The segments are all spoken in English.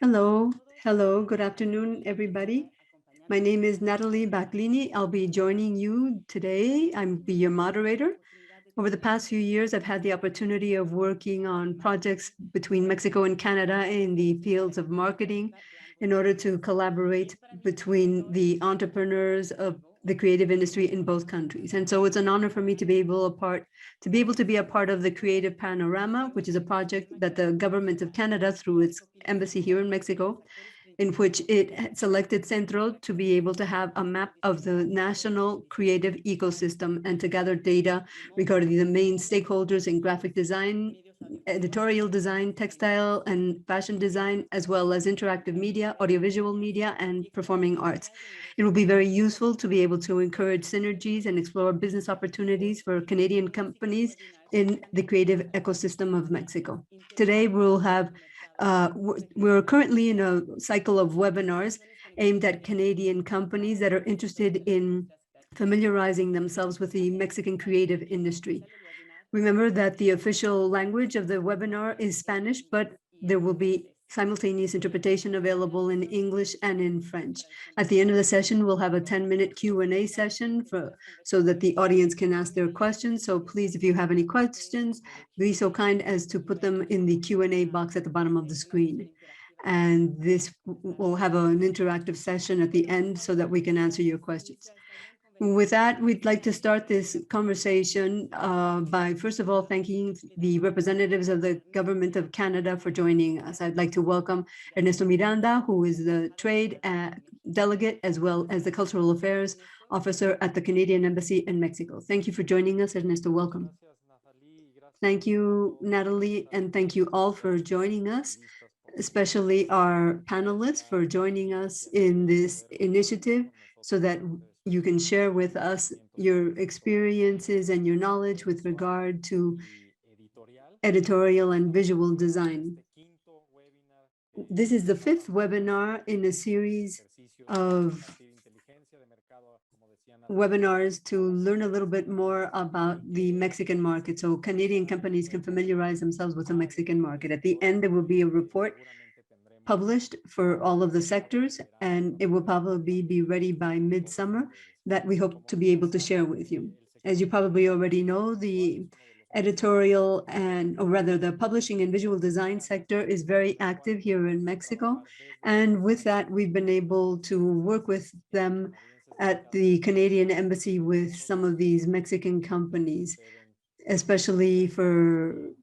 Hello, hello, good afternoon, everybody. My name is Nathalie Baaklini. I'll be joining you today. I'm be your moderator. Over the past few years, I've had the opportunity of working on projects between Mexico and Canada in the fields of marketing in order to collaborate between the entrepreneurs of the creative industry in both countries. And so it's an honor for me to be able to be a part of the Creative Panorama, which is a project that the government of Canada, through its embassy here in Mexico, in which it selected CENTRO to be able to have a map of the national creative ecosystem and to gather data regarding the main stakeholders in graphic design, editorial design, textile and fashion design, as well as interactive media, audiovisual media, and performing arts. It will be very useful to be able to encourage synergies and explore business opportunities for Canadian companies in the creative ecosystem of Mexico. Today, we're currently in a cycle of webinars aimed at Canadian companies that are interested in familiarizing themselves with the Mexican creative industry. Remember that the official language of the webinar is Spanish, but there will be simultaneous interpretation available in English and in French. At the end of the session, we'll have a 10-minute Q&A session so that the audience can ask their questions. So please, if you have any questions, be so kind as to put them in the Q&A box at the bottom of the screen. And this will have an interactive session at the end so that we can answer your questions. With that, we'd like to start this conversation by, first of all, thanking the representatives of the Government of Canada for joining us. I'd like to welcome Ernesto Miranda, who is the trade delegate, as well as the Cultural Affairs Officer at the Canadian Embassy in Mexico. Thank you for joining us, Ernesto. Welcome. Thank you, Nathalie, and thank you all for joining us, especially our panelists for joining us in this initiative so that you can share with us your experiences and your knowledge with regard to editorial and visual design. This is the fifth webinar in a series of webinars to learn a little bit more about the Mexican market, so Canadian companies can familiarize themselves with the Mexican market. At the end, there will be a report published for all of the sectors, and it will probably be ready by midsummer that we hope to be able to share with you. As you probably already know, the editorial or rather the publishing and visual design sector is very active here in Mexico. And with that, we've been able to work with them at the Canadian Embassy with some of these Mexican companies, especially for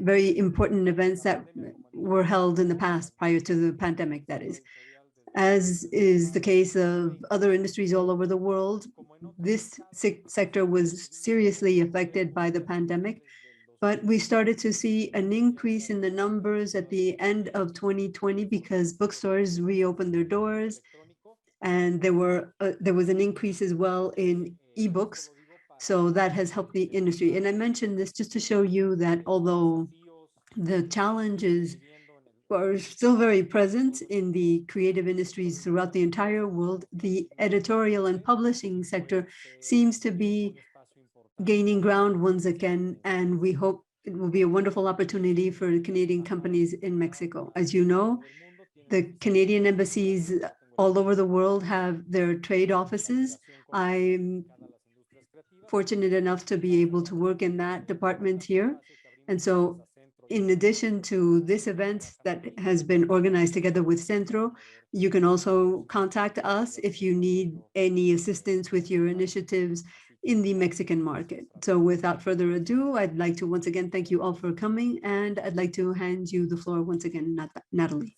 very important events that were held in the past prior to the pandemic, that is. As is the case of other industries all over the world, this sector was seriously affected by the pandemic, but we started to see an increase in the numbers at the end of 2020 because bookstores reopened their doors, and there was an increase as well in ebooks. So that has helped the industry. And I mentioned this just to show you that although the challenges are still very present in the creative industries throughout the entire world, the editorial and publishing sector seems to be gaining ground once again, and we hope it will be a wonderful opportunity for Canadian companies in Mexico. As you know, the Canadian embassies all over the world have their trade offices. I'm fortunate enough to be able to work in that department here. And so in addition to this event that has been organized together with CENTRO, you can also contact us if you need any assistance with your initiatives in the Mexican market. So without further ado, I'd like to once again thank you all for coming, and I'd like to hand you the floor once again, Nathalie.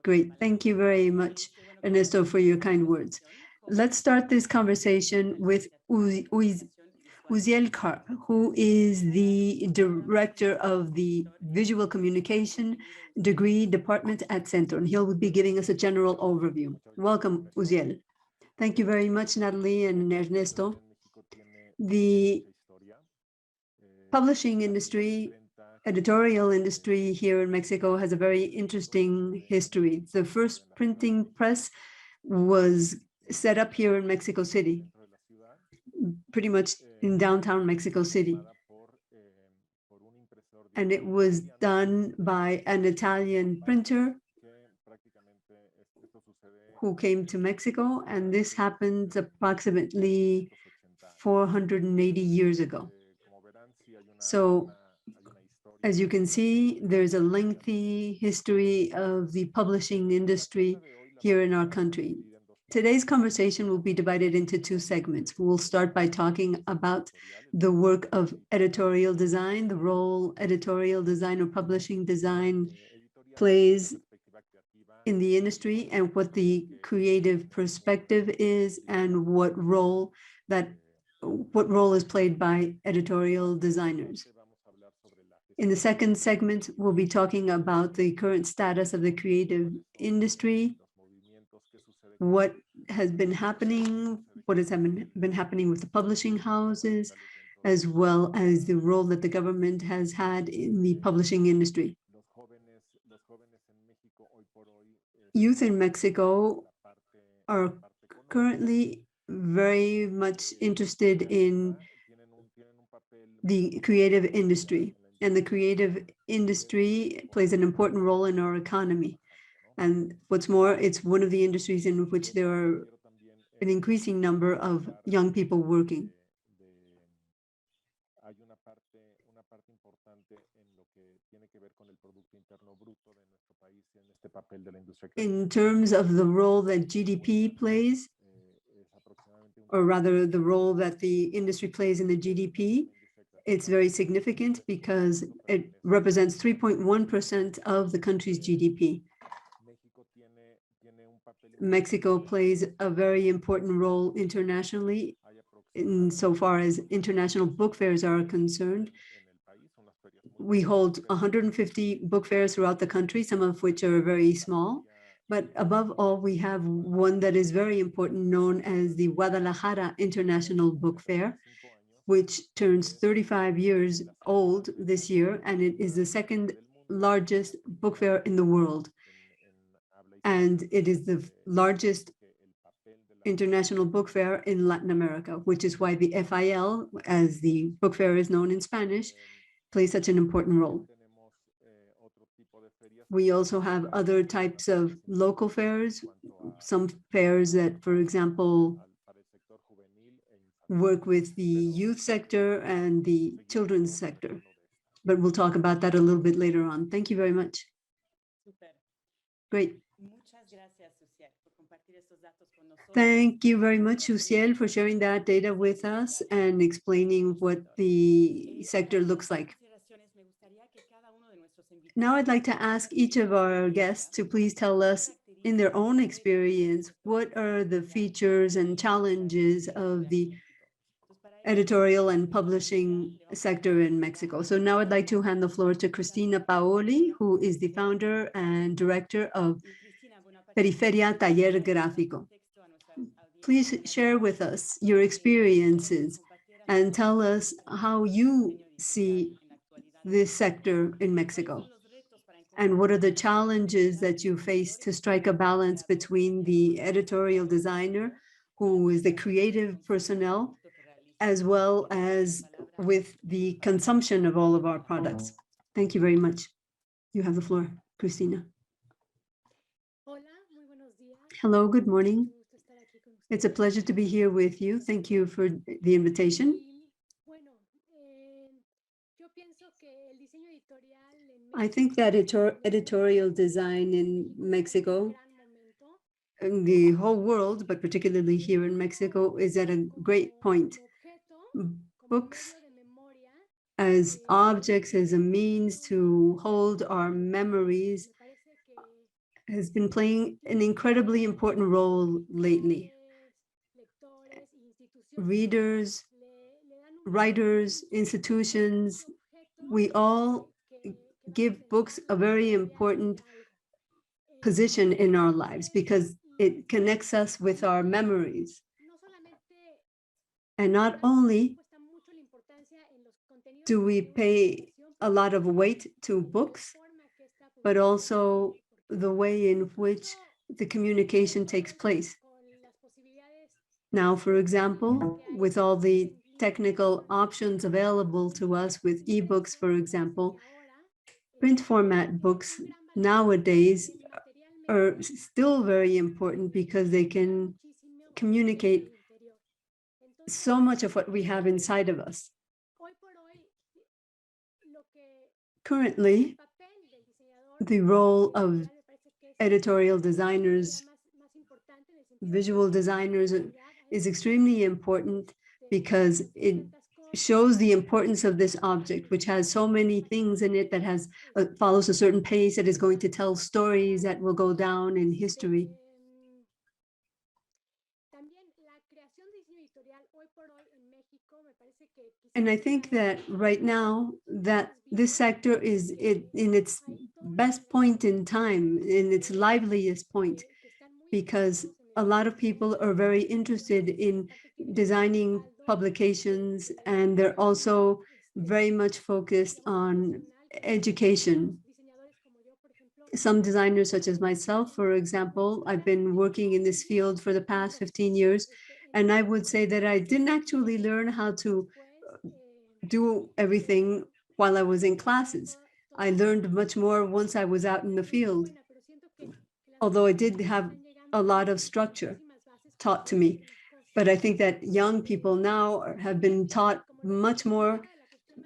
Great, thank you very much, Ernesto, for your kind words. Let's start this conversation with Uzyel Karp, who is the director of the Visual Communication Degree Department at CENTRO, and he'll be giving us a general overview. Welcome, Uzyel. Thank you very much, Nathalie and Ernesto. The publishing industry, editorial industry here in Mexico has a very interesting history. The first printing press was set up here in Mexico City, pretty much in downtown Mexico City. and it was done by an Italian printer who came to Mexico, and this happened approximately 480 years ago. So, as you can see, there's a lengthy history of the publishing industry here in our country. Today's conversation will be divided into two segments. We'll start by talking about the work of editorial design, the role editorial design or publishing design plays in the industry, and what the creative perspective is, and what role is played by editorial designers. In the second segment, we'll be talking about the current status of the creative industry, what has been happening, what has been happening with the publishing houses, as well as the role that the government has had in the publishing industry. Youth in Mexico are currently very much interested in the creative industry, and the creative industry plays an important role in our economy. And what's more, it's one of the industries in which there are an increasing number of young people working. In terms of the role that GDP plays, or rather the role that the industry plays in the GDP, it's very significant because it represents 3.1% of the country's GDP. Mexico plays a very important role internationally insofar as international book fairs are concerned. We hold 150 book fairs throughout the country, some of which are very small. But above all, we have one that is very important, known as the Guadalajara International Book Fair, which turns 35 years old this year, and it is the second largest book fair in the world. And it is the largest international book fair in Latin America, which is why the FIL, as the book fair is known in Spanish, plays such an important role. We also have other types of local fairs, some fairs that, for example, work with the youth sector and the children's sector. But we'll talk about that a little bit later on. Thank you very much. Great. Thank you very much, Uzyel, for sharing that data with us and explaining what the sector looks like. Now I'd like to ask each of our guests to please tell us, in their own experience, what are the features and challenges of the editorial and publishing sector in Mexico. So now I'd like to hand the floor to Cristina Paoli, who is the founder and director of Periferia Taller Gráfico. Please share with us your experiences and tell us how you see this sector in Mexico. And what are the challenges that you face to strike a balance between the editorial designer, who is the creative personnel, as well as with the consumption of all of our products? Thank you very much. You have the floor, Cristina. Hello, good morning. It's a pleasure to be here with you. Thank you for the invitation. I think that editorial design in Mexico, in the whole world, but particularly here in Mexico, is at a great point. Books as objects, as a means to hold our memories, has been playing an incredibly important role lately. Readers, writers, institutions, we all give books a very important position in our lives because it connects us with our memories. And not only do we pay a lot of weight to books, but also the way in which the communication takes place. Now, for example, with all the technical options available to us with ebooks, for example, print format books nowadays are still very important because they can communicate so much of what we have inside of us. Currently, the role of editorial designers, visual designers is extremely important because it shows the importance of this object, which has so many things in it, that has follows a certain pace, that is going to tell stories that will go down in history. And I think that right now that this sector is in its best point in time, in its liveliest point, because a lot of people are very interested in designing publications, and they're also very much focused on education. Some designers, such as myself, for example, I've been working in this field for the past 15 years, and I would say that I didn't actually learn how to do everything while I was in classes. I learned much more once I was out in the field, although I did have a lot of structure taught to me. But I think that young people now have been taught much more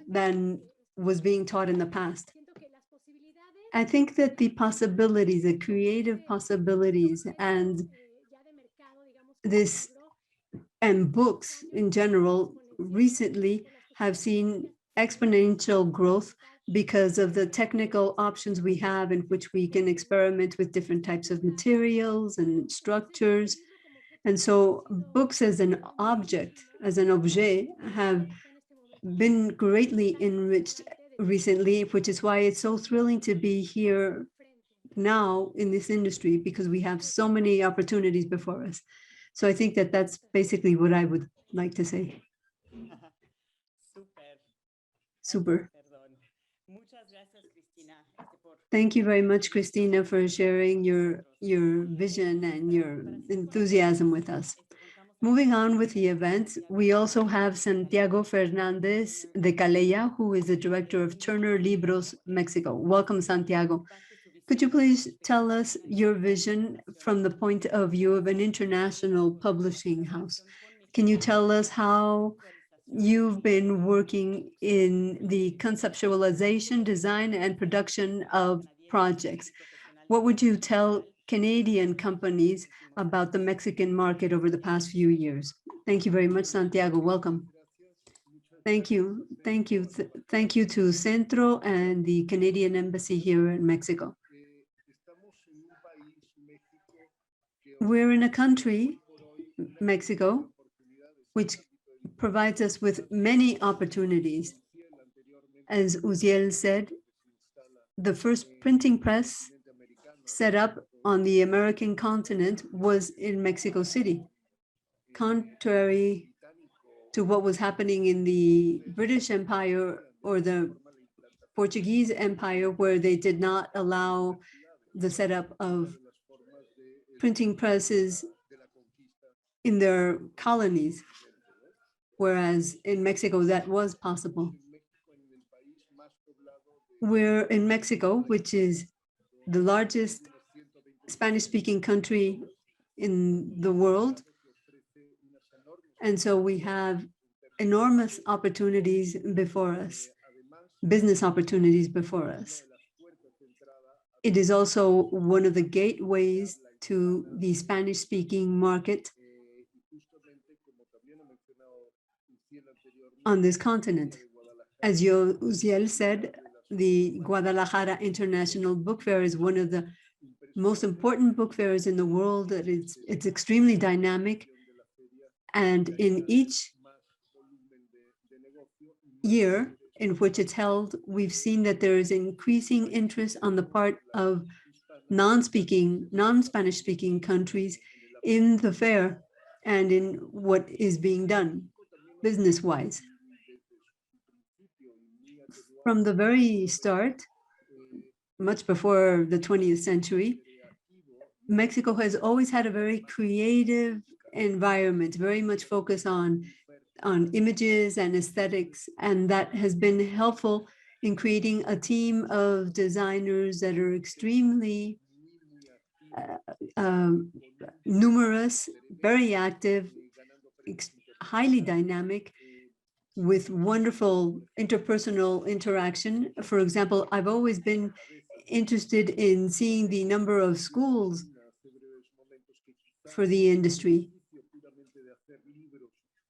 than was being taught in the past. I think that the possibilities, the creative possibilities, and books in general recently have seen exponential growth because of the technical options we have, in which we can experiment with different types of materials and structures. And so books as an object, as an objet, have been greatly enriched recently, which is why it's so thrilling to be here now in this industry, because we have so many opportunities before us. So I think that that's basically what I would like to say. Super. Thank you very much, Cristina, for sharing your vision and your enthusiasm with us. Moving on with the event, we also have Santiago Fernández de Caleya, who is the director of Turner Libros Mexico. Welcome, Santiago. Could you please tell us your vision from the point of view of an international publishing house? Can you tell us how you've been working in the conceptualization, design, and production of projects? What would you tell Canadian companies about the Mexican market over the past few years? Thank you very much, Santiago. Welcome. Thank you. Thank you. Thank you to CENTRO and the Canadian Embassy here in Mexico. We're in a country, Mexico, which provides us with many opportunities. As Uzyel said, the first printing press set up on the American continent was in Mexico City. Contrary to what was happening in the British Empire or the Portuguese Empire, where they did not allow the setup of printing presses in their colonies, whereas in Mexico that was possible. We're in Mexico, which is the largest Spanish-speaking country in the world. And so we have enormous opportunities before us, business opportunities before us. It is also one of the gateways to the Spanish-speaking market on this continent. As Uzyel said, the Guadalajara International Book Fair is one of the most important book fairs in the world. It's extremely dynamic, and in each year in which it's held, we've seen that there is increasing interest on the part of non-Spanish speaking countries in the fair and in what is being done business-wise. From the very start, much before the 20th century, Mexico has always had a very creative environment, very much focused on on images and aesthetics, and that has been helpful in creating a team of designers that are extremely numerous, very active, highly dynamic, with wonderful interpersonal interaction. For example, I've always been interested in seeing the number of schools for the industry.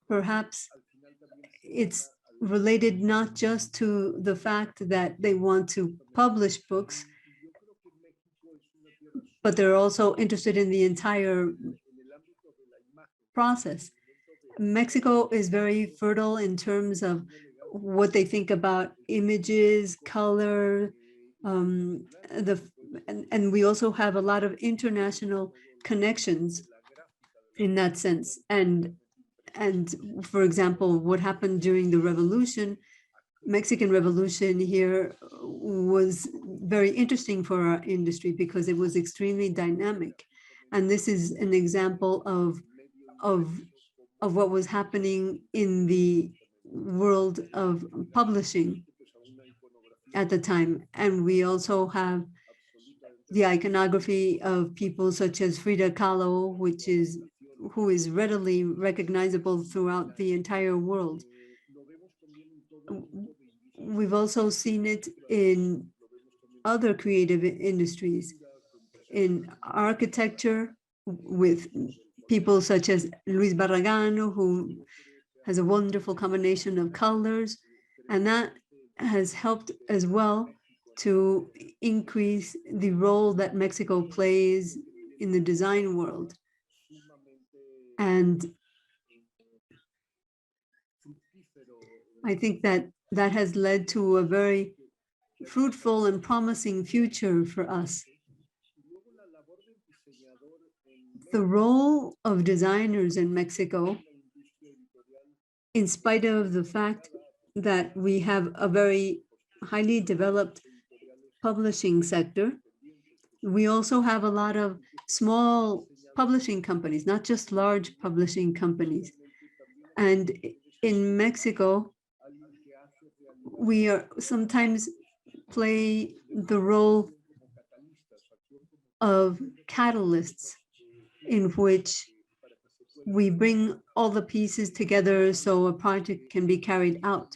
Perhaps it's related not just to the fact that they want to publish books, but they're also interested in the entire process. Mexico is very fertile in terms of what they think about images, color, and we also have a lot of international connections in that sense. And for example, what happened during the revolution, Mexican Revolution here, was very interesting for our industry because it was extremely dynamic. And this is an example of what was happening in the world of publishing at the time. And we also have the iconography of people such as Frida Kahlo, who is readily recognizable throughout the entire world. We've also seen it in other creative industries, in architecture, with people such as Luis Barragán, who has a wonderful combination of colors, and that has helped as well to increase the role that Mexico plays in the design world. And I think that that has led to a very fruitful and promising future for us. The role of designers in Mexico, in spite of the fact that we have a very highly developed publishing sector, we also have a lot of small publishing companies, not just large publishing companies. And in Mexico, we are sometimes play the role of catalysts, in which we bring all the pieces together so a project can be carried out.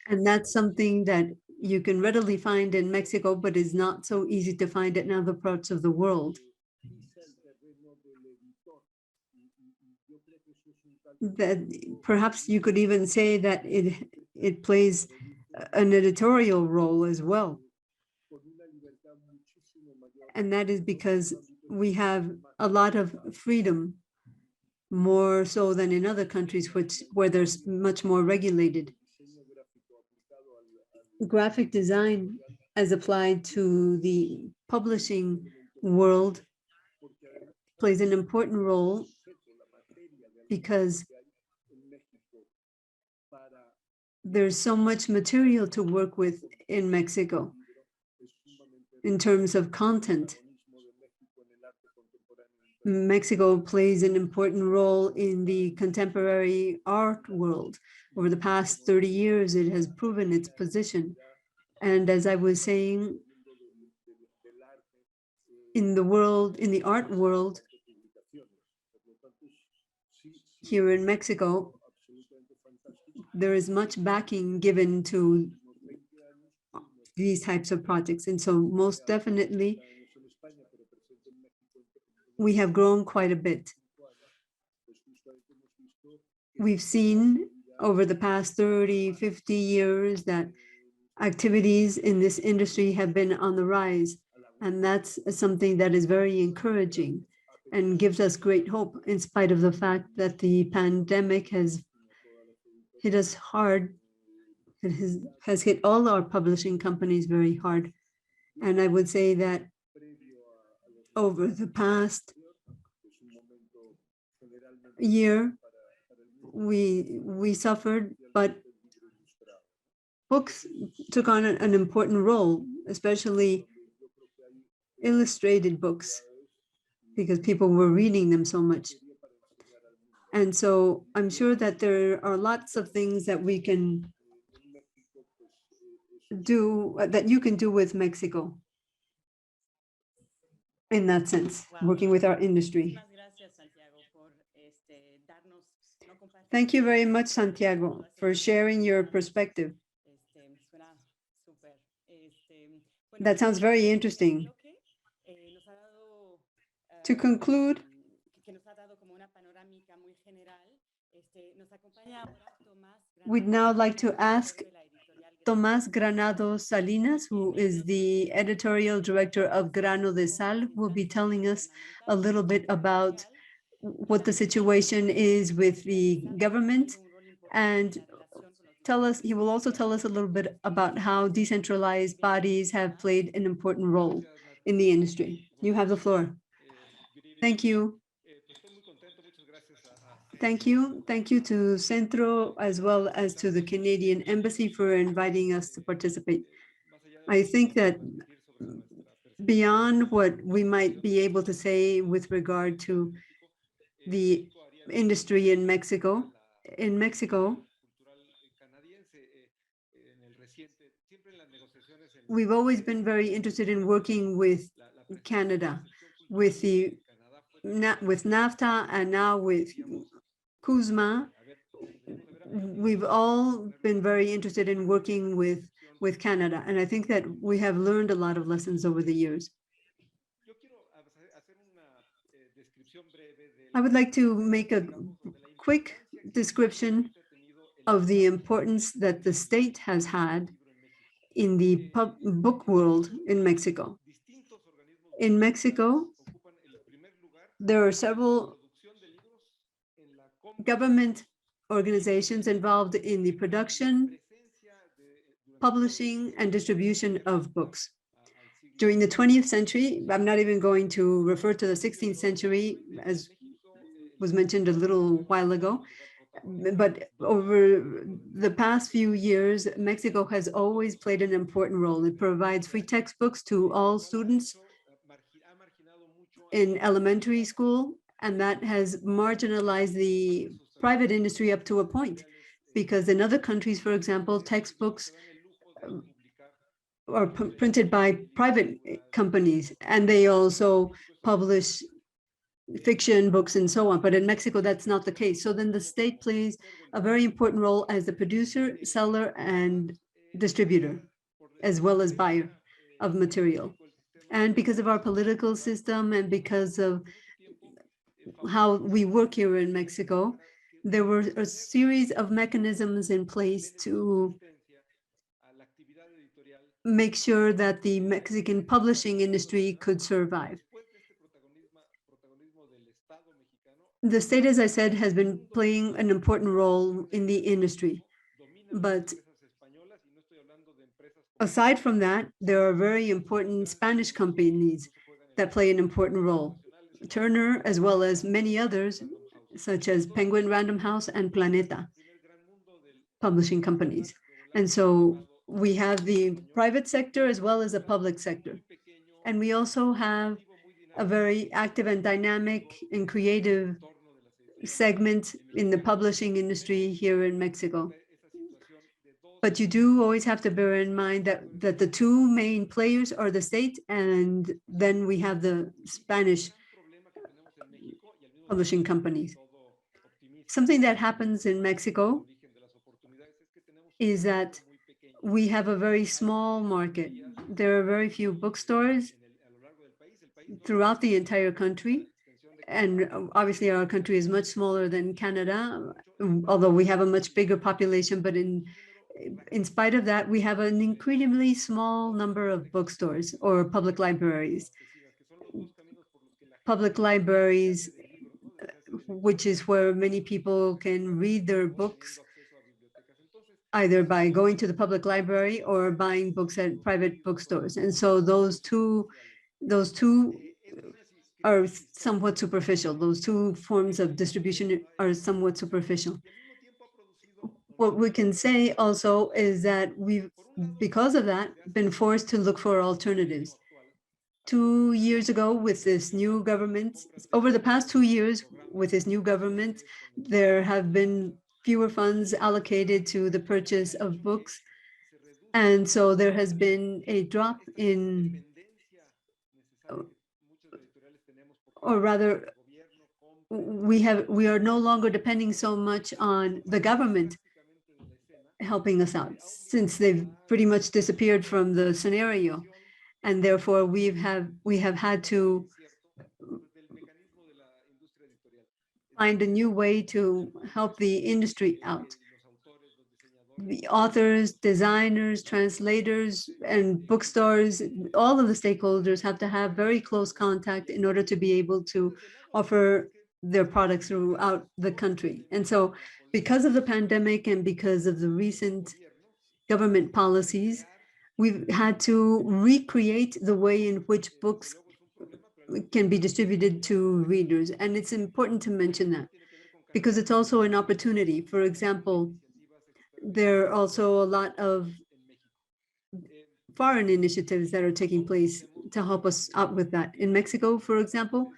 And that's something that you can readily find in Mexico, but is not so easy to find in other parts of the world. That perhaps you could even say that it plays an editorial role as well. And that is because we have a lot of freedom, more so than in other countries where there's much more regulated. Graphic design, as applied to the publishing world, plays an important role because there's so much material to work with in Mexico in terms of content. Mexico plays an important role in the contemporary art world. Over the past 30 years, it has proven its position. And as I was saying, in the art world, here in Mexico, there is much backing given to these types of projects. And so most definitely, we have grown quite a bit. We've seen over the past 30, 50 years that activities in this industry have been on the rise. And that's something that is very encouraging and gives us great hope, in spite of the fact that the pandemic has hit us hard. It has hit all our publishing companies very hard. And I would say that over the past year, we suffered, but books took on an important role, especially illustrated books, because people were reading them so much. And so I'm sure that there are lots of things that we can do, that you can do with Mexico in that sense, working with our industry. Thank you very much, Santiago, for sharing your perspective. That sounds very interesting. To conclude, we'd now like to ask Tomás Granados Salinas, who is the editorial director of Grano de Sal, who will be telling us a little bit about what the situation is with the government, and he will also tell us a little bit about how decentralized bodies have played an important role in the industry. You have the floor. Thank you. Thank you. Thank you to CENTRO as well as to the Canadian Embassy for inviting us to participate. I think that beyond what we might be able to say with regard to the industry in Mexico, we've always been very interested in working with Canada, with NAFTA and now with CUSMA. We've all been very interested in working with Canada, and I think that we have learned a lot of lessons over the years. I would like to make a quick description of the importance that the state has had in the book world in Mexico. In Mexico, there are several government organizations involved in the production, publishing, and distribution of books. During the 20th century, I'm not even going to refer to the 16th century, as was mentioned a little while ago, but over the past few years, Mexico has always played an important role. It provides free textbooks to all students in elementary school, and that has marginalized the private industry up to a point, because in other countries, for example, textbooks are printed by private companies, and they also publish fiction books and so on. But in Mexico, that's not the case. So then the state plays a very important role as the producer, seller, and distributor, as well as buyer of material. And because of our political system and because of how we work here in Mexico, there were a series of mechanisms in place to make sure that the Mexican publishing industry could survive. The state, as I said, has been playing an important role in the industry. But aside from that, there are very important Spanish companies that play an important role. Turner, as well as many others, such as Penguin Random House and Planeta, publishing companies. And so we have the private sector as well as the public sector. And we also have a very active and dynamic and creative segment in the publishing industry here in Mexico. But you do always have to bear in mind that the two main players are the state, and then we have the Spanish publishing companies. Something that happens in Mexico is that we have a very small market. There are very few bookstores throughout the entire country. And obviously our country is much smaller than Canada, although we have a much bigger population. But in spite of that, we have an incredibly small number of bookstores or public libraries. Public libraries, which is where many people can read their books, either by going to the public library or buying books at private bookstores. And so those two are somewhat superficial. Those two forms of distribution are somewhat superficial. What we can say also is that we've, because of that, been forced to look for alternatives. 2 years ago with this new government, over the past 2 years with this new government, there have been fewer funds allocated to the purchase of books. And so there has been a drop in, or rather, we are no longer depending so much on the government helping us out, since they've pretty much disappeared from the scenario. And therefore we have had to find a new way to help the industry out. The authors, designers, translators, and bookstores, all of the stakeholders have to have very close contact in order to be able to offer their products throughout the country. And so because of the pandemic and because of the recent government policies, we've had to recreate the way in which books can be distributed to readers. And it's important to mention that because it's also an opportunity. For example, there are also a lot of foreign initiatives that are taking place to help us out with that. In Mexico, for example,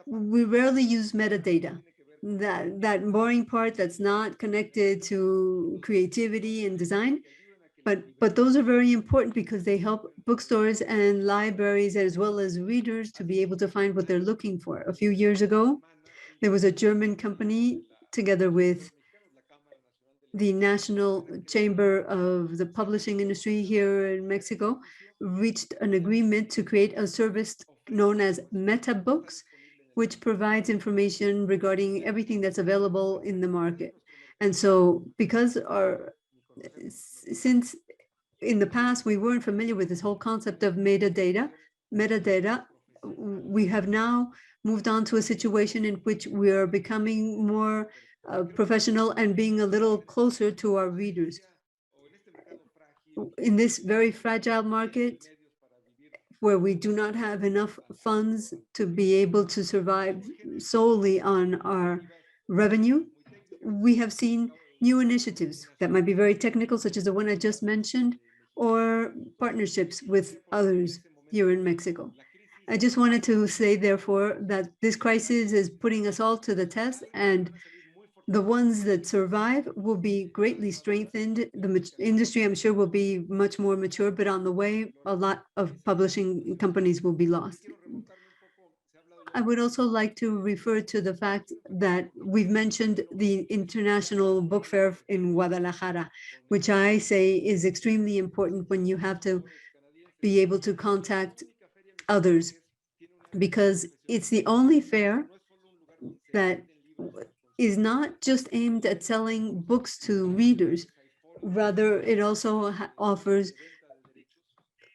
we rarely use metadata. That boring part that's not connected to creativity and design, but those are very important because they help bookstores and libraries as well as readers to be able to find what they're looking for. A few years ago, there was a German company together with the National Chamber of the Publishing Industry here in Mexico reached an agreement to create a service known as Meta Books, which provides information regarding everything that's available in the market. And so because since in the past we weren't familiar with this whole concept of metadata, we have now moved on to a situation in which we are becoming more professional and being a little closer to our readers. In this very fragile market, where we do not have enough funds to be able to survive solely on our revenue, we have seen new initiatives that might be very technical, such as the one I just mentioned, or partnerships with others here in Mexico. I just wanted to say, therefore, that this crisis is putting us all to the test, and the ones that survive will be greatly strengthened. The industry, I'm sure, will be much more mature, but on the way, a lot of publishing companies will be lost. I would also like to refer to the fact that we've mentioned the International Book Fair in Guadalajara, which I say is extremely important when you have to be able to contact others, because it's the only fair that is not just aimed at selling books to readers. Rather, it also offers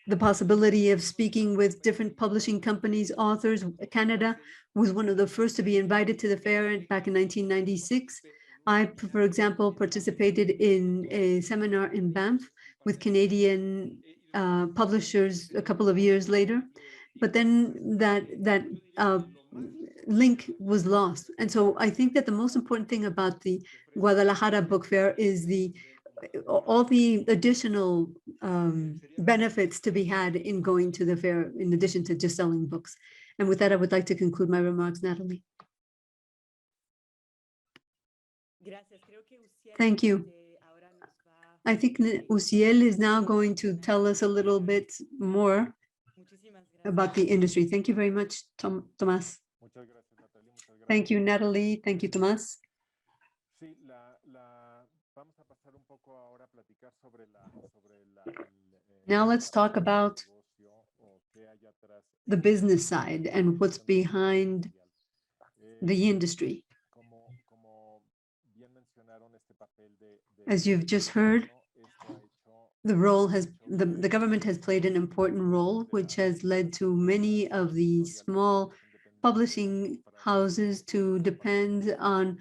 the possibility of speaking with different publishing companies, authors. Canada was one of the first to be invited to the fair back in 1996. I, for example, participated in a seminar in Banff with Canadian publishers a couple of years later, but then that link was lost. And so I think that the most important thing about the Guadalajara Book Fair is all the additional benefits to be had in going to the fair, in addition to just selling books. And with that, I would like to conclude my remarks, Nathalie. Thank you. I think Uzyel is now going to tell us a little bit more about the industry. Thank you very much, Tomás. Thank you, Nathalie. Thank you, Tomás. Now let's talk about the business side and what's behind the industry. As you've just heard, the government has played an important role, which has led to many of the small publishing houses to depend on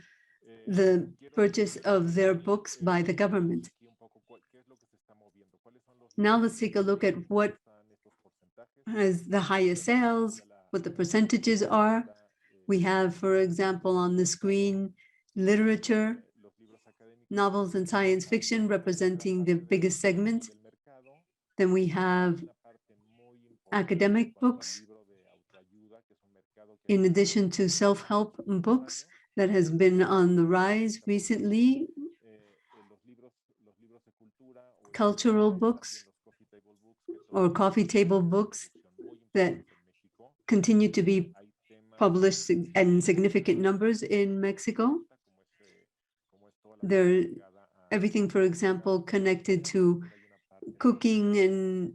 the purchase of their books by the government. Now let's take a look at what has the highest sales, what the percentages are. We have, for example, on the screen, literature, novels and science fiction representing the biggest segment. Then we have academic books, in addition to self-help books that has been on the rise recently, cultural books or coffee table books that continue to be published in significant numbers in Mexico. There, everything, for example, connected to cooking and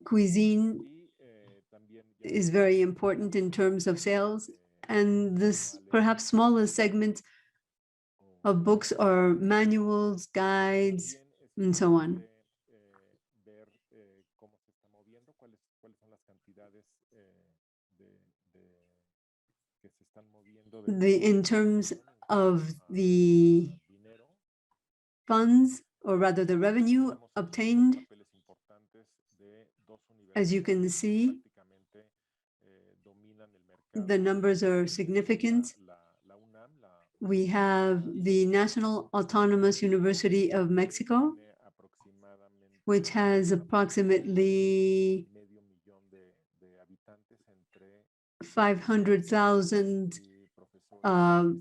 cuisine is very important in terms of sales. And this perhaps smallest segment of books are manuals, guides, and so on. In terms of the funds, or rather the revenue obtained, as you can see, the numbers are significant. We have the National Autonomous University of Mexico, which has approximately 500,000, a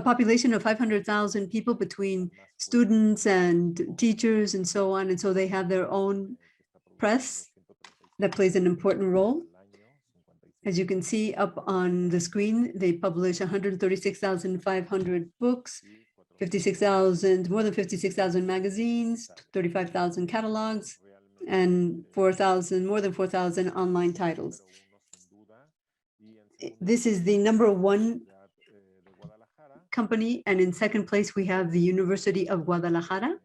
population of 500,000 people between students and teachers and so on. And so they have their own press that plays an important role. As you can see up on the screen, they publish 136,500 books, more than 56,000 magazines, 35,000 catalogs, and more than 4,000 online titles. This is the #1 company, and in second place we have the University of Guadalajara,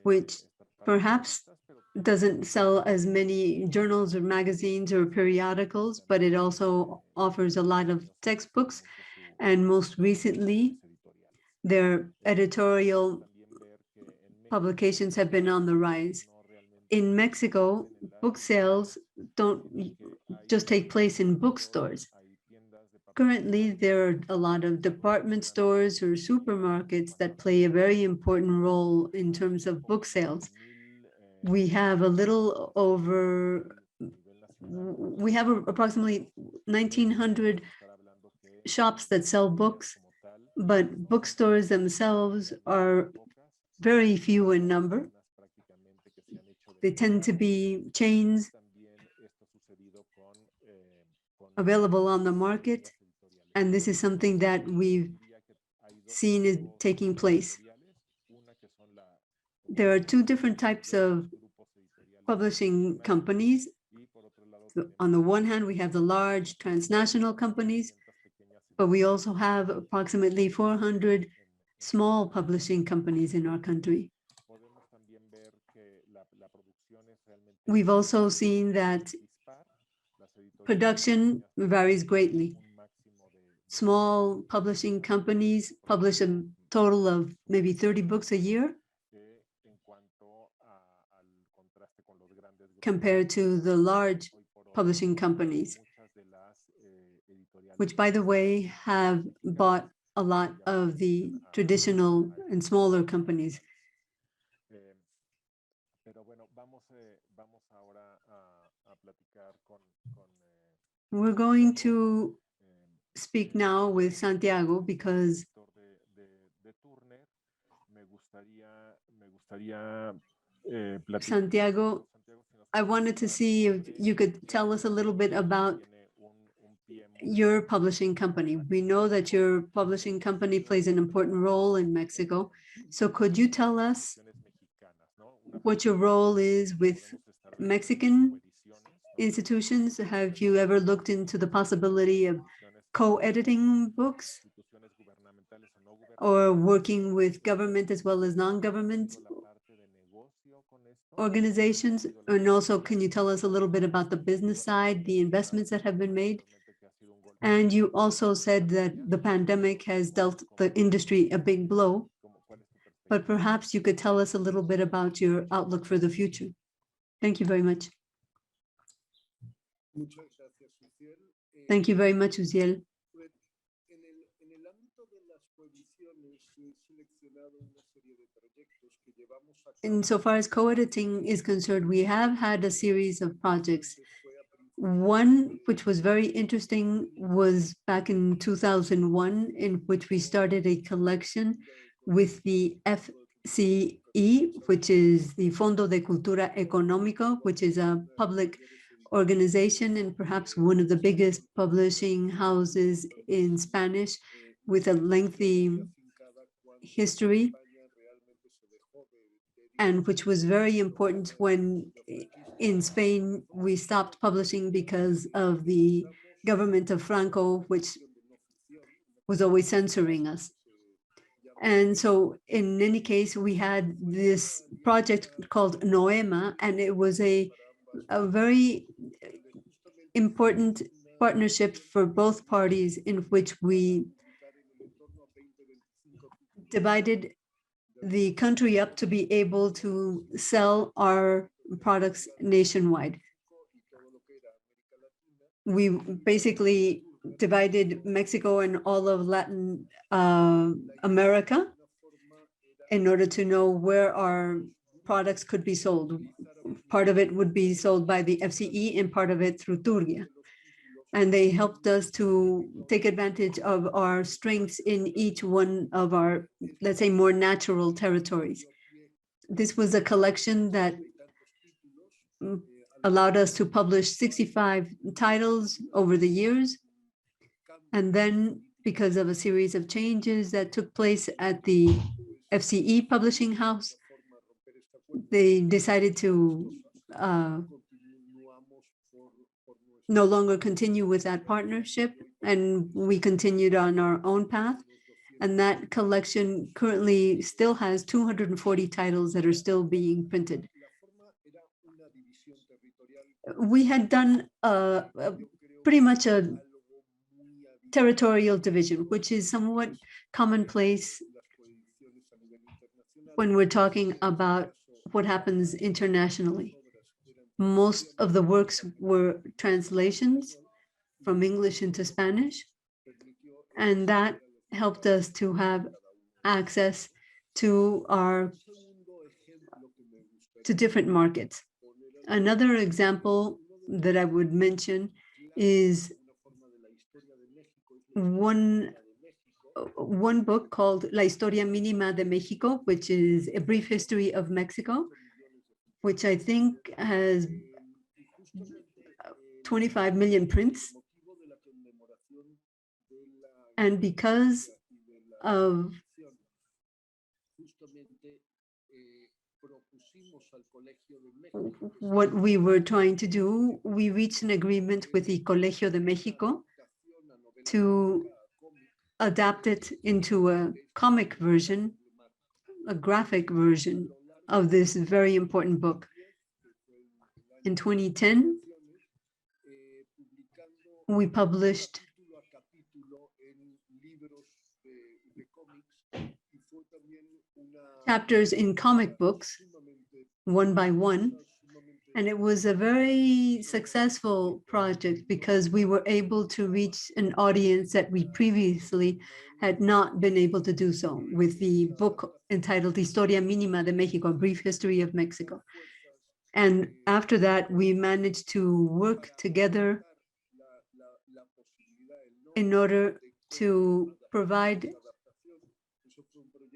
which perhaps doesn't sell as many journals or magazines or periodicals, but it also offers a lot of textbooks, and most recently their editorial publications have been on the rise. In Mexico, book sales don't just take place in bookstores. Currently, there are a lot of department stores or supermarkets that play a very important role in terms of book sales. We have approximately 1,900 shops that sell books, but bookstores themselves are very few in number. They tend to be chains available on the market, and this is something that we've seen is taking place. There are two different types of publishing companies. So on the one hand, we have the large transnational companies, but we also have approximately 400 small publishing companies in our country. We've also seen that production varies greatly. Small publishing companies publish a total of maybe 30 books a year, compared to the large publishing companies, which, by the way, have bought a lot of the traditional and smaller companies. We're going to speak now with Santiago because Santiago, I wanted to see if you could tell us a little bit about your publishing company. We know that your publishing company plays an important role in Mexico. So could you tell us what your role is with Mexican institutions? Have you ever looked into the possibility of co-editing books or working with government as well as non-government organizations? And also, can you tell us a little bit about the business side, the investments that have been made? And you also said that the pandemic has dealt the industry a big blow, but perhaps you could tell us a little bit about your outlook for the future. Thank you very much. Thank you very much, Uzyel. Insofar as co-editing is concerned, we have had a series of projects. One which was very interesting was back in 2001, in which we started a collection with the FCE, which is the Fondo de Cultura Económico, which is a public organization and perhaps one of the biggest publishing houses in Spanish with a lengthy history, and which was very important when in Spain we stopped publishing because of the government of Franco, which was always censoring us. And so in any case, we had this project called Noema, and it was a very important partnership for both parties, in which we divided the country up to be able to sell our products nationwide. We basically divided Mexico and all of Latin America in order to know where our products could be sold. Part of it would be sold by the FCE and part of it through Turgia. And they helped us to take advantage of our strengths in each one of our, let's say, more natural territories. This was a collection that allowed us to publish 65 titles over the years. And then, because of a series of changes that took place at the FCE publishing house, they decided to no longer continue with that partnership, and we continued on our own path. And that collection currently still has 240 titles that are still being printed. We had done pretty much a territorial division, which is somewhat commonplace when we're talking about what happens internationally. Most of the works were translations from English into Spanish, and that helped us to have access to different markets. Another example that I would mention is one book called La Historia Mínima de México, which is a brief history of Mexico, which I think has 25 million prints. And because of what we were trying to do, we reached an agreement with the Colegio de México to adapt it into a comic version, a graphic version of this very important book. In 2010, we published chapters in comic books, one by one. And it was a very successful project because we were able to reach an audience that we previously had not been able to do so with the book entitled Historia Mínima de México, A Brief History of Mexico. And after that, we managed to work together in order to provide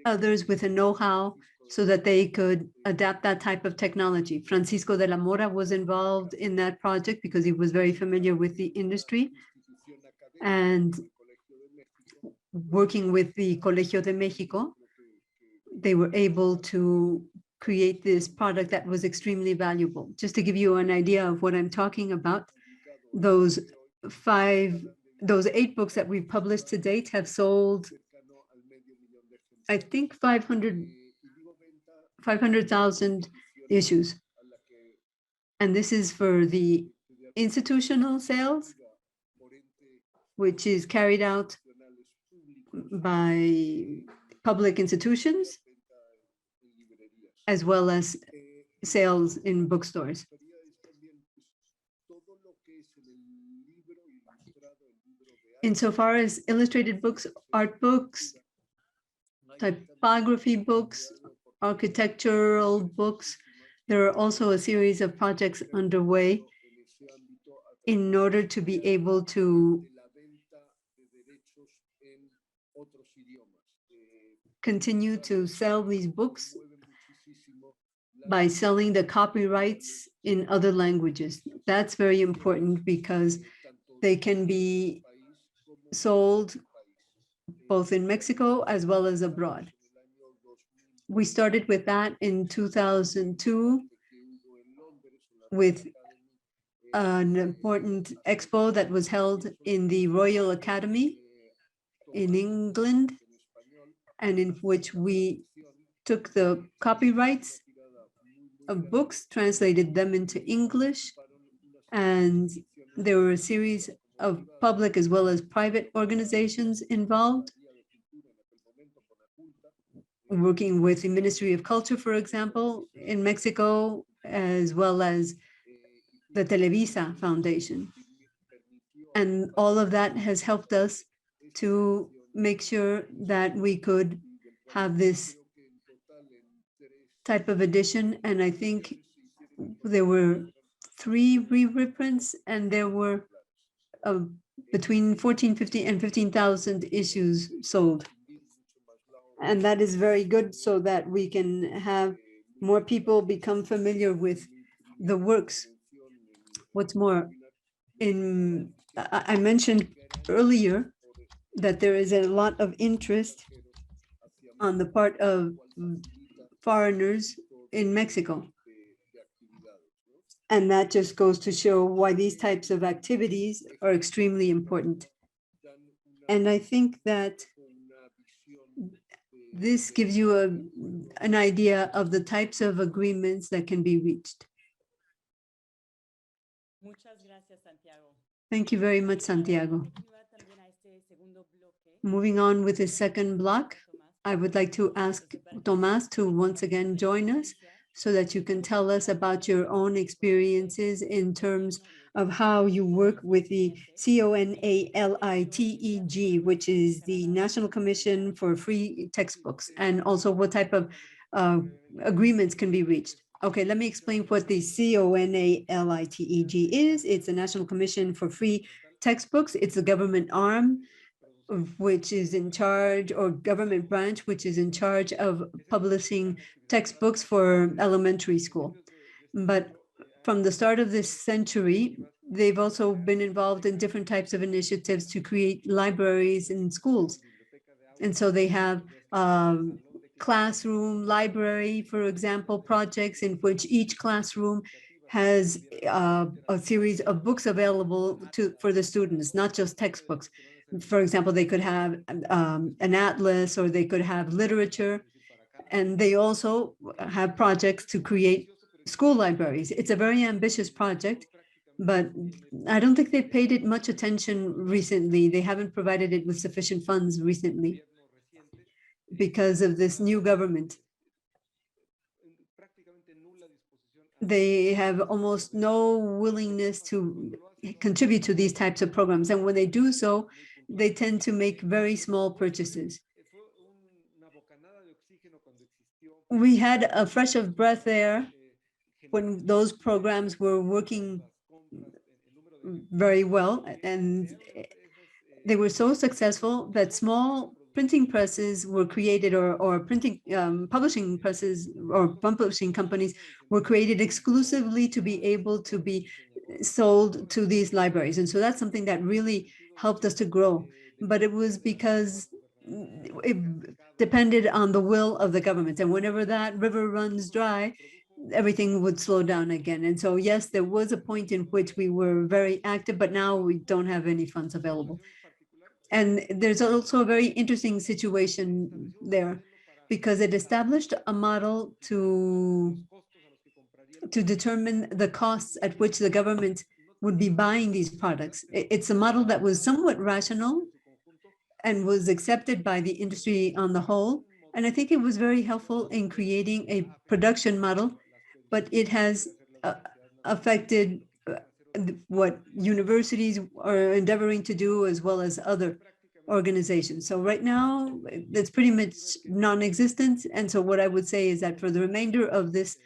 others with a know-how so that they could adapt that type of technology. Francisco de la Mora was involved in that project because he was very familiar with the industry. And working with the Colegio de México, they were able to create this product that was extremely valuable. Just to give you an idea of what I'm talking about, those 8 books that we've published to date have sold, I think, 500,000 issues. And this is for the institutional sales, which is carried out by public institutions, as well as sales in bookstores. Insofar as illustrated books, art books, typography books, architectural books. There are also a series of projects underway in order to be able to continue to sell these books by selling the copyrights in other languages. That's very important because they can be sold both in Mexico as well as abroad. We started with that in 2002 with an important expo that was held in the Royal Academy in England, and in which we took the copyrights of books, translated them into English, and there were a series of public as well as private organizations involved, working with the Ministry of Culture, for example, in Mexico, as well as the Televisa Foundation. And all of that has helped us to make sure that we could have this type of edition. And I think there were 3 reprints, and there were between 1450 and 15,000 issues sold. And that is very good, so that we can have more people become familiar with the works. What's more, I mentioned earlier that there is a lot of interest on the part of foreigners in Mexico. And that just goes to show why these types of activities are extremely important. And I think that this gives you an idea of the types of agreements that can be reached. Thank you very much, Santiago. Moving on with the second block, I would like to ask Tomás to once again join us so that you can tell us about your own experiences in terms of how you work with the CONALITEG, which is the National Commission for Free Textbooks, and also what type of agreements can be reached. Okay, let me explain what the CONALITEG is. It's the National Commission for Free Textbooks. It's a government arm which is in charge, or government branch, which is in charge of publishing textbooks for elementary school. But from the start of this century, they've also been involved in different types of initiatives to create libraries in schools. And so they have classroom library, for example, projects in which each classroom has a series of books available for the students, not just textbooks. For example, they could have an atlas, or they could have literature, and they also have projects to create school libraries. It's a very ambitious project, but I don't think they've paid it much attention recently. They haven't provided it with sufficient funds recently because of this new government. They have almost no willingness to contribute to these types of programs. And when they do so, they tend to make very small purchases. We had a fresh of breath there when those programs were working very well, and they were so successful that small printing presses were created, or printing publishing presses or publishing companies were created exclusively to be able to be sold to these libraries. And so that's something that really helped us to grow. But it was because it depended on the will of the government. And whenever that river runs dry, everything would slow down again. And so, yes, there was a point in which we were very active, but now we don't have any funds available. And there's also a very interesting situation there, because it established a model to determine the costs at which the government would be buying these products. It's a model that was somewhat rational and was accepted by the industry on the whole. And I think it was very helpful in creating a production model, but it has affected what universities are endeavoring to do, as well as other organization. So right now, it's pretty much non-existent. And so what I would say is that for the remainder of this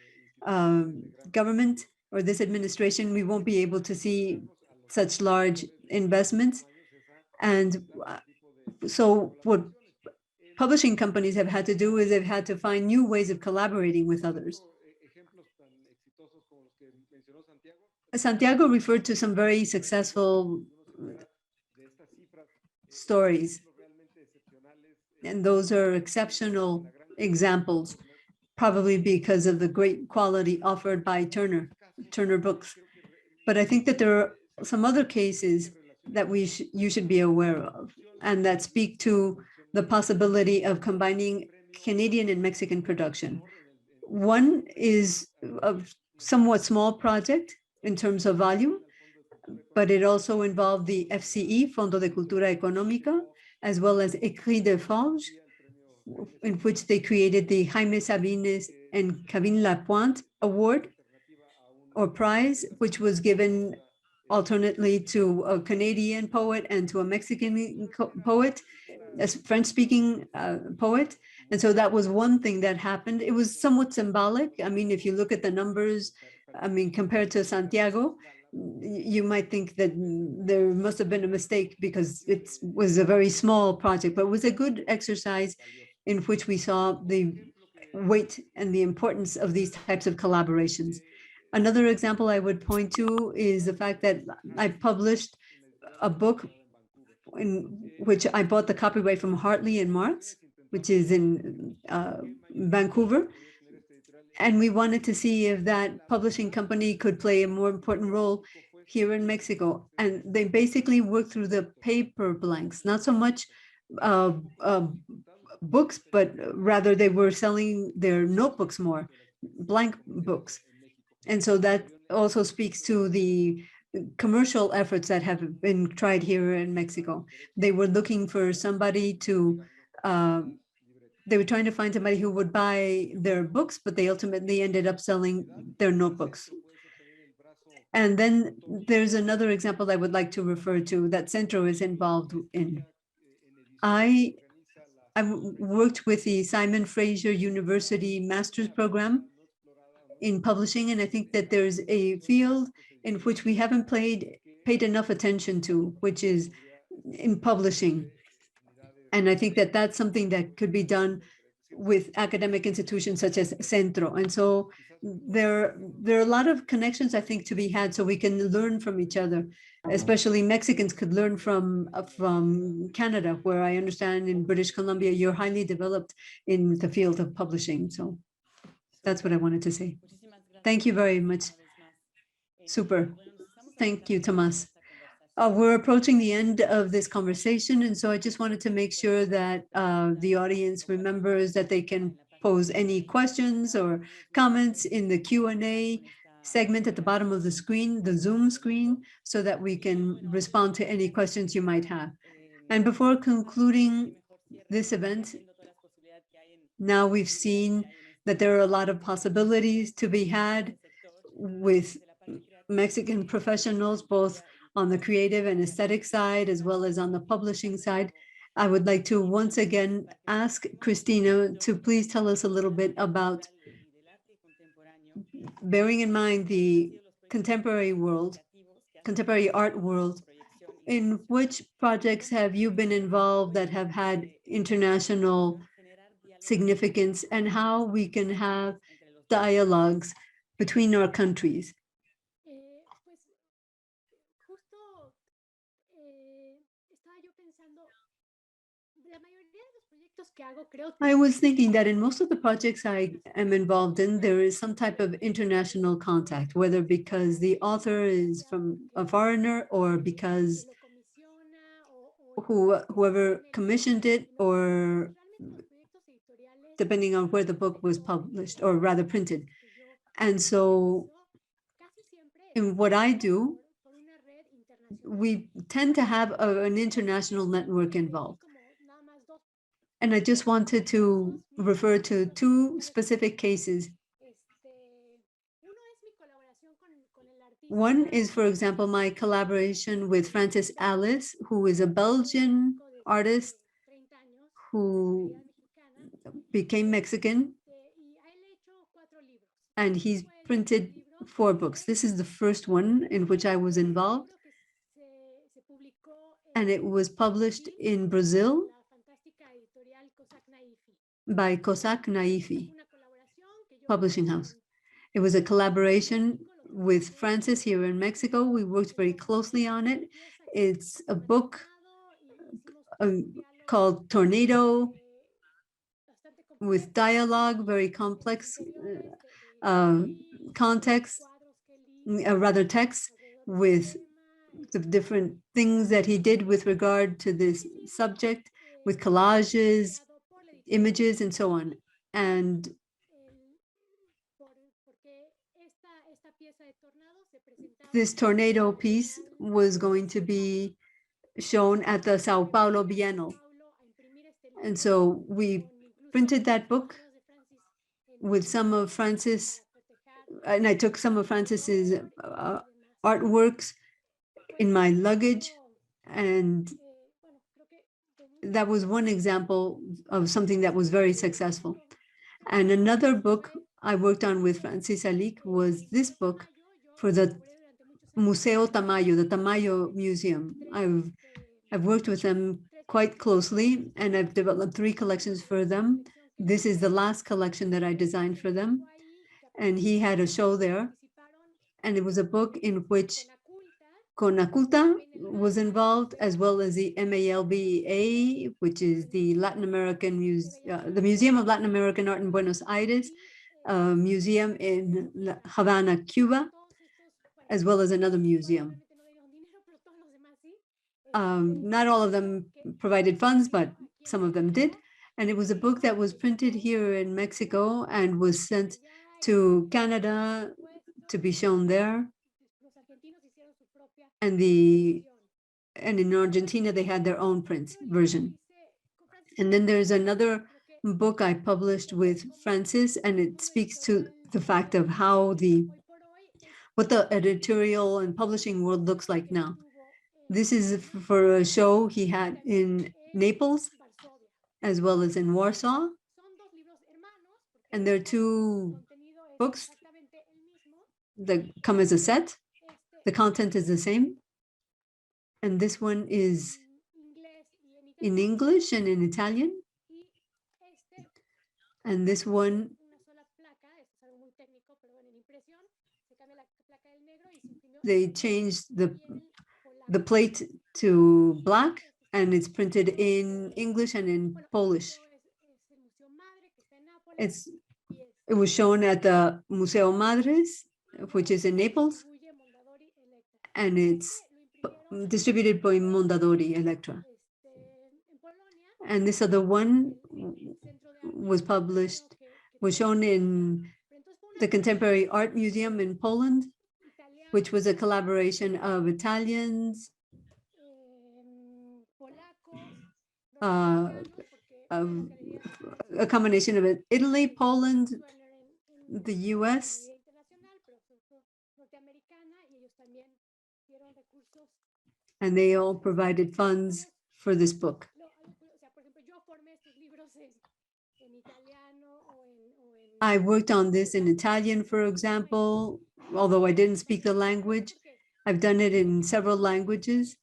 government or this administration, we won't be able to see such large investments. And so what publishing companies have had to do is they've had to find new ways of collaborating with others. Santiago referred to some very successful stories, and those are exceptional examples, probably because of the great quality offered by Turner Books. But I think that there are some other cases that you should be aware of, and that speak to the possibility of combining Canadian and Mexican production. One is a somewhat small project in terms of volume, but it also involved the FCE, Fondo de Cultura Económica, as well as Écrit de Forge, in which they created the Jaime Sabines and Kevin Lapointe Award or prize, which was given alternately to a Canadian poet and to a Mexican poet, a French-speaking poet. And so that was one thing that happened. It was somewhat symbolic. I mean, if you look at the numbers, I mean, compared to Santiago, you might think that there must have been a mistake because it was a very small project, but it was a good exercise in which we saw the weight and the importance of these types of collaborations. Another example I would point to is the fact that I published a book in which I bought the copyright from Hartley and Marx, which is in Vancouver. And we wanted to see if that publishing company could play a more important role here in Mexico. And they basically worked through the paper blanks, not so much books, but rather they were selling their notebooks more, blank books. And so that also speaks to the commercial efforts that have been tried here in Mexico. They were looking for somebody to, they were trying to find somebody who would buy their books, but they ultimately ended up selling their notebooks. And then there's another example I would like to refer to that CENTRO is involved in. I worked with the Simon Fraser University Master's Program in publishing, and I think that there's a field in which we haven't paid enough attention to, which is in publishing. And I think that that's something that could be done with academic institutions such as CENTRO. And so there are a lot of connections, I think, to be had so we can learn from each other. Especially Mexicans could learn from Canada, where I understand in British Columbia, you're highly developed in the field of publishing. So that's what I wanted to say. Thank you very much. Super. Thank you, Tomás. We're approaching the end of this conversation, and so I just wanted to make sure that the audience remembers that they can pose any questions or comments in the Q&A segment at the bottom of the screen, the Zoom screen, so that we can respond to any questions you might have. And before concluding this event, now we've seen that there are a lot of possibilities to be had with Mexican professionals, both on the creative and aesthetic side, as well as on the publishing side. I would like to once again ask Cristina to please tell us a little bit about, bearing in mind the contemporary world, contemporary art world, in which projects have you been involved that have had international significance, and how we can have dialogues between our countries? I was thinking that in most of the projects I am involved in, there is some type of international contact, whether because the author is from a foreigner or because whoever commissioned it, or depending on where the book was published or rather printed. And so in what I do, we tend to have an international network involved. And I just wanted to refer to two specific cases. One is, for example, my collaboration with Francis Alice, who is a Belgian artist who became Mexican, and he's printed 4 books. This is the first one in which I was involved, and it was published in Brazil by Cossack Naifi Publishing House. It was a collaboration with Francis here in Mexico. We worked very closely on it. It's a book called Tornado, with dialogue, very complex context, rather text, with the different things that he did with regard to this subject, with collages, images, and so on. And this tornado piece was going to be shown at the Sao Paulo Bienal. And so we printed that book with some of Francis, and I took some of Francis's artworks in my luggage, and that was one example of something that was very successful. And another book I worked on with Francis Alik was this book for the Museo Tamayo, the Tamayo Museum. I've worked with them quite closely, and I've developed 3 collections for them. This is the last collection that I designed for them. And he had a show there, and it was a book in which Conaculta was involved, as well as the MALBA, which is the the Museum of Latin American Art in Buenos Aires, museum in Havana, Cuba, as well as another museum. Not all of them provided funds, but some of them did. And it was a book that was printed here in Mexico and was sent to Canada to be shown there. And in Argentina, they had their own print version. And then there's another book I published with Francis, and it speaks to the fact of how what the editorial and publishing world looks like now. This is for a show he had in Naples, as well as in Warsaw. And there are 2 books that come as a set. The content is the same. And this one is in English and in Italian. And this one, they changed the plate to black, and it's printed in English and in Polish. It was shown at the Museo Madres, which is in Naples, and it's distributed by Mondadori Electra. And this other one was shown in the Contemporary Art Museum in Poland, which was a collaboration of Italians, a combination of Italy, Poland, the US, and they all provided funds for this book. I worked on this in Italian, for example, although I didn't speak the language. I've done it in several languages.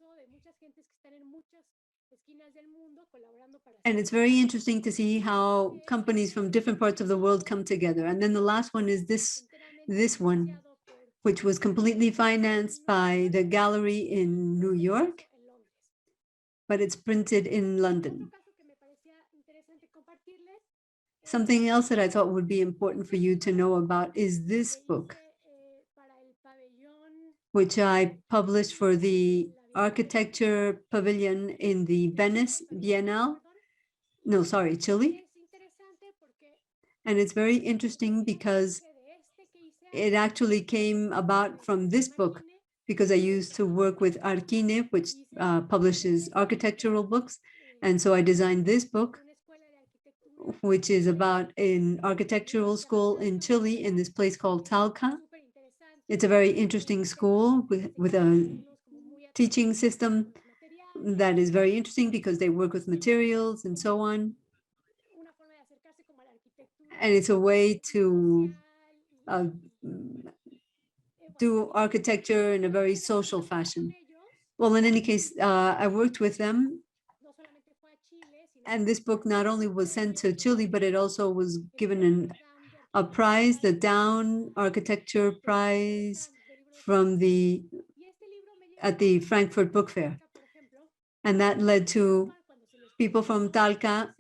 And it's very interesting to see how companies from different parts of the world come together. And then the last one is this one, which was completely financed by the gallery in New York, but it's printed in London. Something else that I thought would be important for you to know about is this book, which I published for the architecture pavilion in the Venice Biennale. No, sorry, Chile. And it's very interesting because it actually came about from this book, because I used to work with Arquine, which publishes architectural books. And so I designed this book, which is about an architectural school in Chile, in this place called Talca. It's a very interesting school with a teaching system that is very interesting because they work with materials and so on. And it's a way to do architecture in a very social fashion. Well, in any case, I worked with them. And this book not only was sent to Chile, but it also was given a prize, the Down Architecture Prize from at the Frankfurt Book Fair. And that led to people from Talca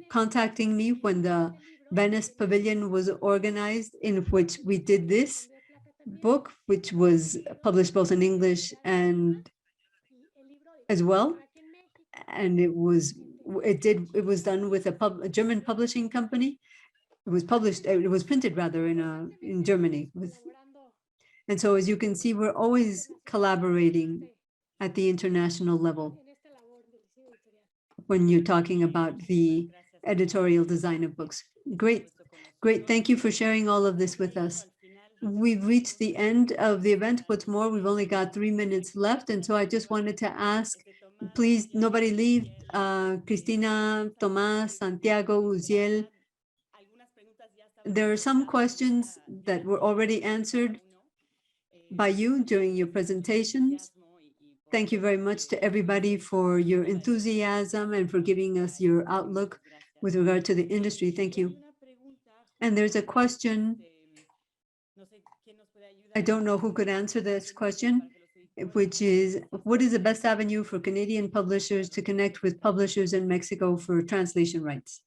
contacting me when the Venice Pavilion was organized, in which we did this book, which was published both in English and as well. And it was done with a German publishing company. It was printed rather in Germany. And so as you can see, we're always collaborating at the international level when you're talking about the editorial design of books. Great. Thank you for sharing all of this with us. We've reached the end of the event. What's more, we've only got 3 minutes left. And so I just wanted to ask, please, nobody leave. Cristina, Tomás, Santiago, Uzyel. There are some questions that were already answered by you during your presentations. Thank you very much to everybody for your enthusiasm and for giving us your outlook with regard to the industry. Thank you. And there's a question. I don't know who could answer this question, which is, what is the best avenue for Canadian publishers to connect with publishers in Mexico for translation rights?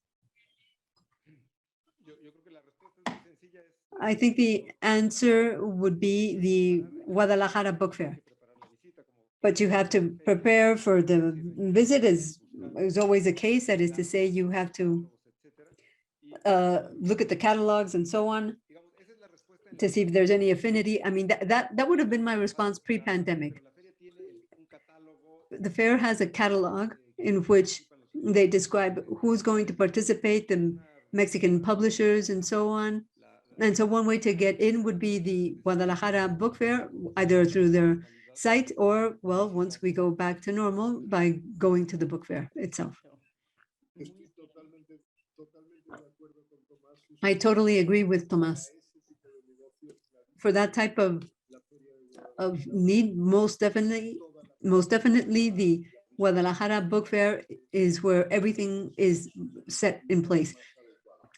I think the answer would be the Guadalajara Book Fair. But you have to prepare for the visit, is always the case. That is to say, you have to look at the catalogs and so on to see if there's any affinity. I mean, that would have been my response pre-pandemic. The fair has a catalog in which they describe who's going to participate, the Mexican publishers and so on. And so one way to get in would be the Guadalajara Book Fair, either through their site or, well, once we go back to normal, by going to the book fair itself. I totally agree with Tomás. For that type of need, most definitely the Guadalajara Book Fair is where everything is set in place.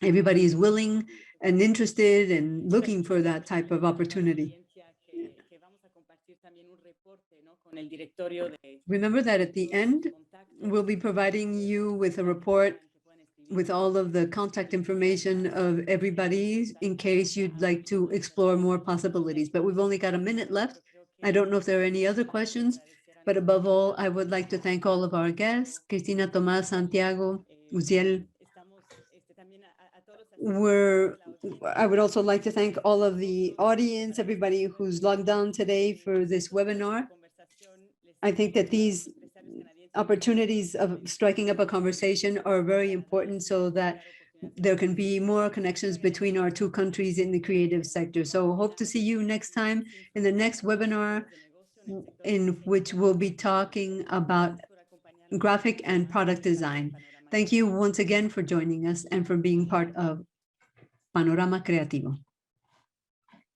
Everybody is willing and interested and looking for that type of opportunity. Remember that at the end, we'll be providing you with a report with all of the contact information of everybody in case you'd like to explore more possibilities. But we've only got a minute left. I don't know if there are any other questions, but above all, I would like to thank all of our guests, Cristina, Tomás, Santiago, Uzyel. I would also like to thank all of the audience, everybody who's logged on today for this webinar. I think that these opportunities of striking up a conversation are very important so that there can be more connections between our two countries in the creative sector. So hope to see you next time in the next webinar, in which we'll be talking about graphic and product design. Thank you once again for joining us and for being part of Panorama Creativo.